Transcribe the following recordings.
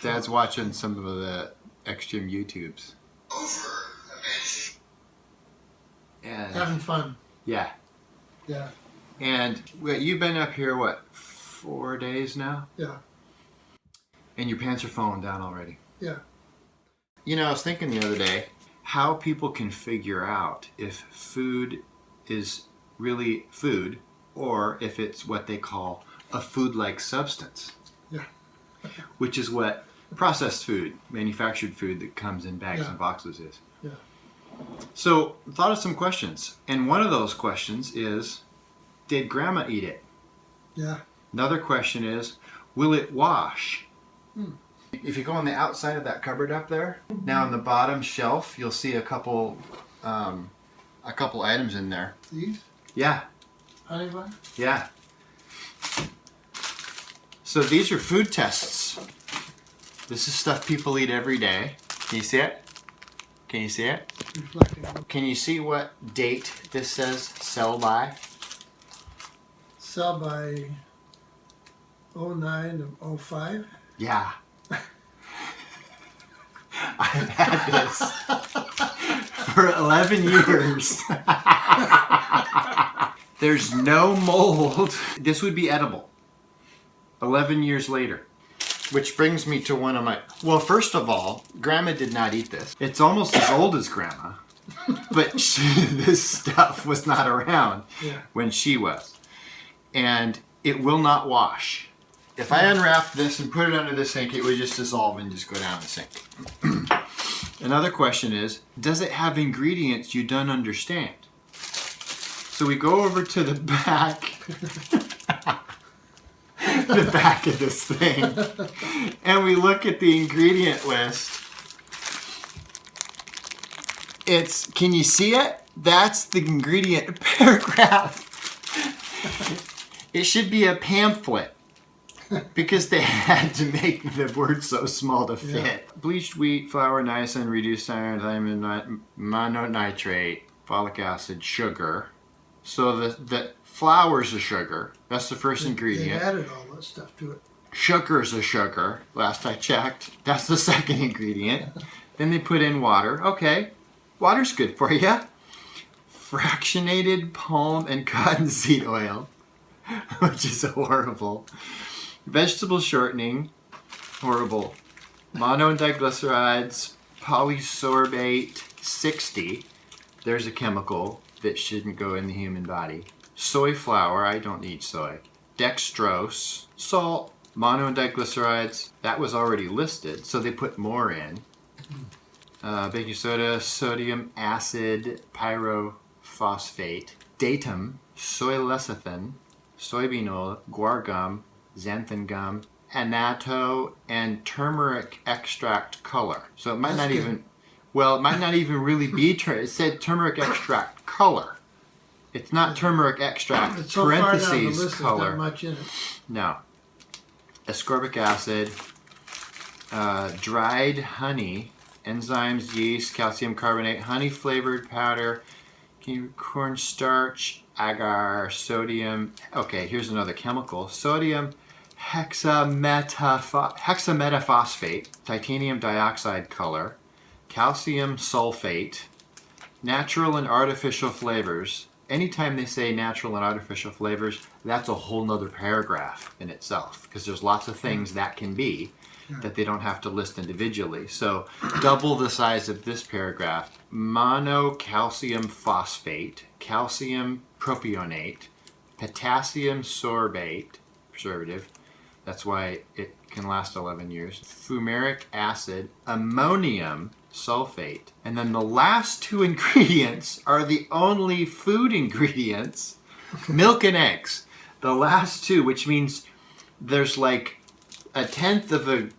Dad's watching some of the xgym YouTubes. And having fun. yeah. Yeah. And you've been up here, what, 4 days now? Yeah. And your pants are falling down already. Yeah. You know, I was thinking the other day how people can figure out if food is really food or if it's what they call a food-like substance. Yeah. Which is what processed food, manufactured food that comes in bags Yeah. and boxes is. Yeah. So, I thought of some questions. And one of those questions is, did Grandma eat it? Yeah. Another question is, will it wash? Hmm. If you go on the outside of that cupboard up there, now on the bottom shelf, you'll see a couple items in there. These? Yeah, Honey bun? yeah. So these are food tests. This is stuff people eat every day. Can you see it? Can you see it? Reflecting. Can you see what date this says sell by? Sell by 09 to 05. Yeah. I've had this for 11 years. There's no mold. This would be edible 11 years later. Which brings me to one of my... Well, first of all, Grandma did not eat this. It's almost as old as Grandma. But this stuff was not around when she was. And it will not wash. If I unwrap this and put it under the sink, it would just dissolve and just go down the sink. Another question is, does it have ingredients you don't understand? So we go over to the back, the back of this thing, and we look at the ingredient list. Can you see it? That's the ingredient paragraph. It should be a pamphlet. Because they had to make the word so small to fit. Yeah. Bleached wheat, flour, niacin, reduced iron, thiamine, mononitrate, folic acid, sugar. So the flour's a sugar. That's the first ingredient. They added all that stuff to it. Sugar's a sugar. Last I checked. That's the second ingredient. Then they put in water. Okay, water's good for you. Fractionated palm and cottonseed oil, which is horrible. Vegetable shortening, horrible. Mono and diglycerides, polysorbate 60. There's a chemical that shouldn't go in the human body. Soy flour, I don't eat soy. Dextrose, salt, mono and diglycerides, that was already listed, so they put more in. Baking soda, sodium acid, pyrophosphate, datum, soy lecithin, soybean oil, guar gum, xanthan gum, annatto, and turmeric extract color. So it might not even, well, it might not even really be, it said turmeric extract color. It's not turmeric extract, it's so parentheses far down the list, color. there's not much in it. No. Ascorbic acid, dried honey, enzymes, yeast, calcium carbonate, honey flavored powder, cornstarch, agar, sodium. Okay, here's another chemical. Sodium hexametaphosphate, titanium dioxide color, calcium sulfate, natural and artificial flavors. Anytime they say natural and artificial flavors, that's a whole nother paragraph in itself, because there's lots of things that can be that they don't have to list individually. So double the size of this paragraph. Monocalcium phosphate, calcium propionate, potassium sorbate, preservative, that's why it can last 11 years, fumaric acid, ammonium sulfate, and then the last two ingredients are the only food ingredients, milk and eggs. The last two, which means there's like 1/10 of a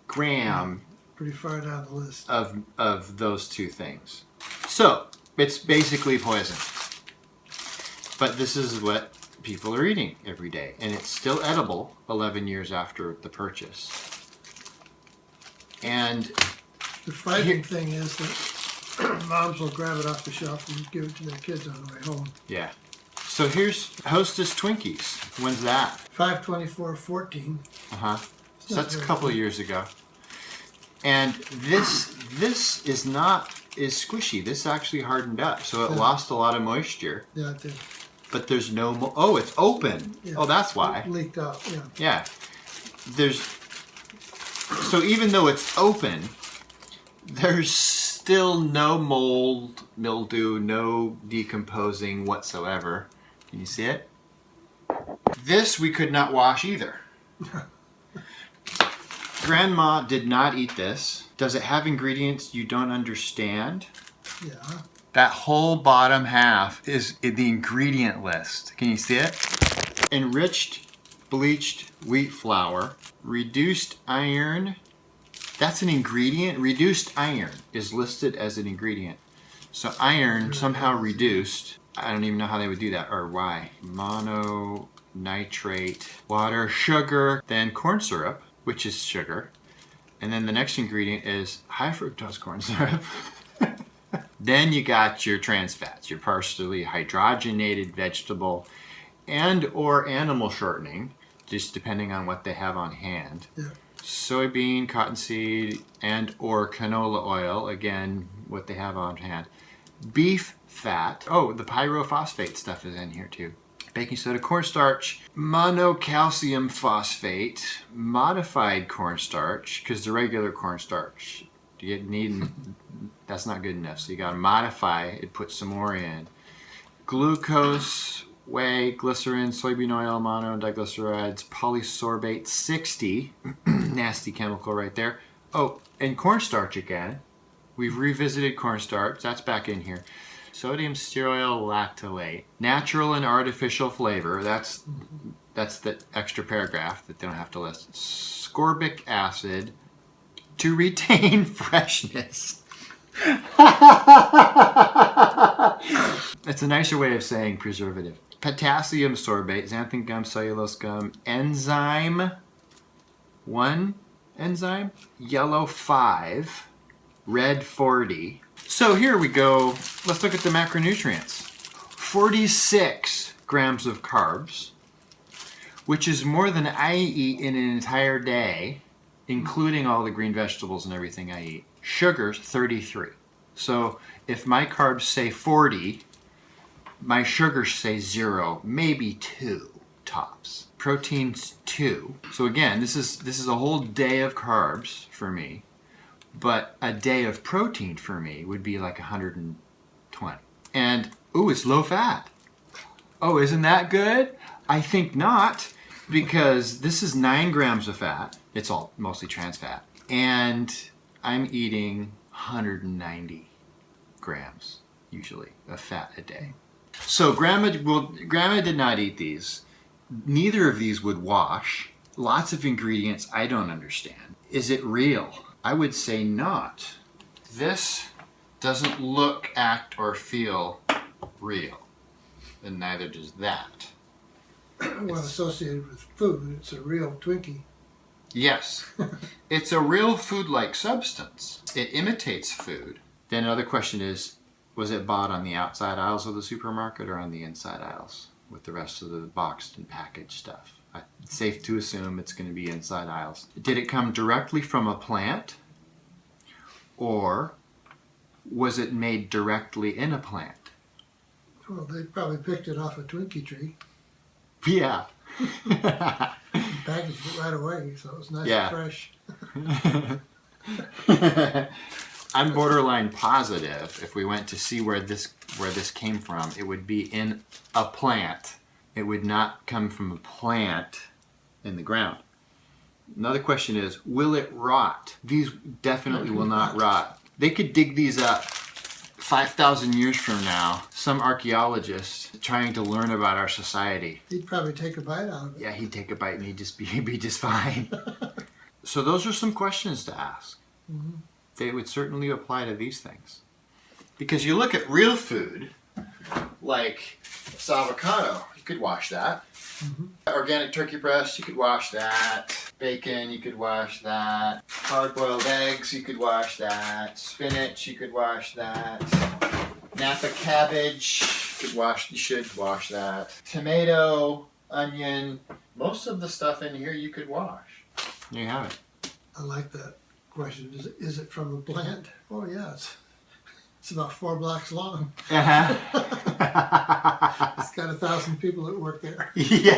gram pretty far down the list of those two things. So it's basically poison. But this is what people are eating every day, and it's still edible 11 years after the purchase. And the frightening thing is that moms will grab it off the shelf and give it to their kids on the way home. Yeah. So here's Hostess Twinkies. When's that? 5/24/14. So that's a couple of years ago. And this is squishy. This actually hardened up, so it lost a lot of moisture. Yeah, it did. But there's no oh, it's open. Yeah. Oh, that's why. It leaked out, yeah. Yeah. So even though it's open, there's still no mold, mildew, no decomposing whatsoever. Can you see it? This we could not wash either. Grandma did not eat this. Does it have ingredients you don't understand? Yeah. That whole bottom half is the ingredient list. Can you see it? Enriched bleached wheat flour, reduced iron. That's an ingredient. Reduced iron is listed as an ingredient. So iron somehow reduced. I don't even know how they would do that or why. Mononitrate, water, sugar, then corn syrup, which is sugar. And then the next ingredient is high fructose corn syrup. Then you got your trans fats, your partially hydrogenated vegetable and or animal shortening, just depending on what they have on hand. Yeah. Soybean, cottonseed, and or canola oil, again, what they have on hand. Beef fat. Oh, the pyrophosphate stuff is in here too. Baking soda, cornstarch, monocalcium phosphate, modified cornstarch, because the regular cornstarch, you need, that's not good enough. So you got to modify it, put some more in. Glucose, whey, glycerin, soybean oil, mono, diglycerides, polysorbate 60, nasty chemical right there. Oh, and cornstarch again. We've revisited cornstarch. That's back in here. Sodium stearoyl lactylate, natural and artificial flavor. That's the extra paragraph that they don't have to list. Scorbic acid to retain freshness. It's a nicer way of saying preservative. Potassium sorbate, xanthan gum, cellulose gum, enzyme 1, enzyme, yellow 5, red 40. So here we go. Let's look at the macronutrients. 46 grams of carbs, which is more than I eat in an entire day, including all the green vegetables and everything I eat. Sugars, 33. So if my carbs say 40, my sugars say 0, maybe 2 tops. Proteins 2. So again, this is a whole day of carbs for me, but a day of protein for me would be like 120. And ooh, it's low fat. Oh, isn't that good? I think not, because this is 9 grams of fat. It's all mostly trans fat. And I'm eating 190 grams, usually, of fat a day. So Grandma did not eat these. Neither of these would wash. Lots of ingredients I don't understand. Is it real? I would say not. This doesn't look, act, or feel real. And neither does that. Well, associated with food, it's a real Twinkie. Yes. It's a real food-like substance. It imitates food. Then another question is, was it bought on the outside aisles of the supermarket or on the inside aisles with the rest of the boxed and packaged stuff? It's safe to assume it's going to be inside aisles. Did it come directly from a plant, or was it made directly in a plant? Well, they probably picked it off a Twinkie tree. Yeah. Packaged it right away, so it was nice and fresh. I'm borderline positive if we went to see where this came from, it would be in a plant. It would not come from a plant in the ground. Another question is, will it rot? These definitely will not rot. They could dig these up 5,000 years from now. Some archaeologist trying to learn about our society. He'd probably take a bite out of it. Yeah, he'd take a bite and he'd be just fine. So those are some questions to ask. Mm-hmm. They would certainly apply to these things. Because you look at real food, like this avocado, you could wash that. Mm-hmm. Organic turkey breast, you could wash that. Bacon, you could wash that. Hard-boiled eggs, you could wash that. Spinach, you could wash that. Napa cabbage, you should wash that. Tomato, onion, most of the stuff in here you could wash. There you have it. I like that. question, is it from the plant? Oh, yeah, it's about 4 blocks long. Uh-huh. It's got 1,000 people that work there. Yeah.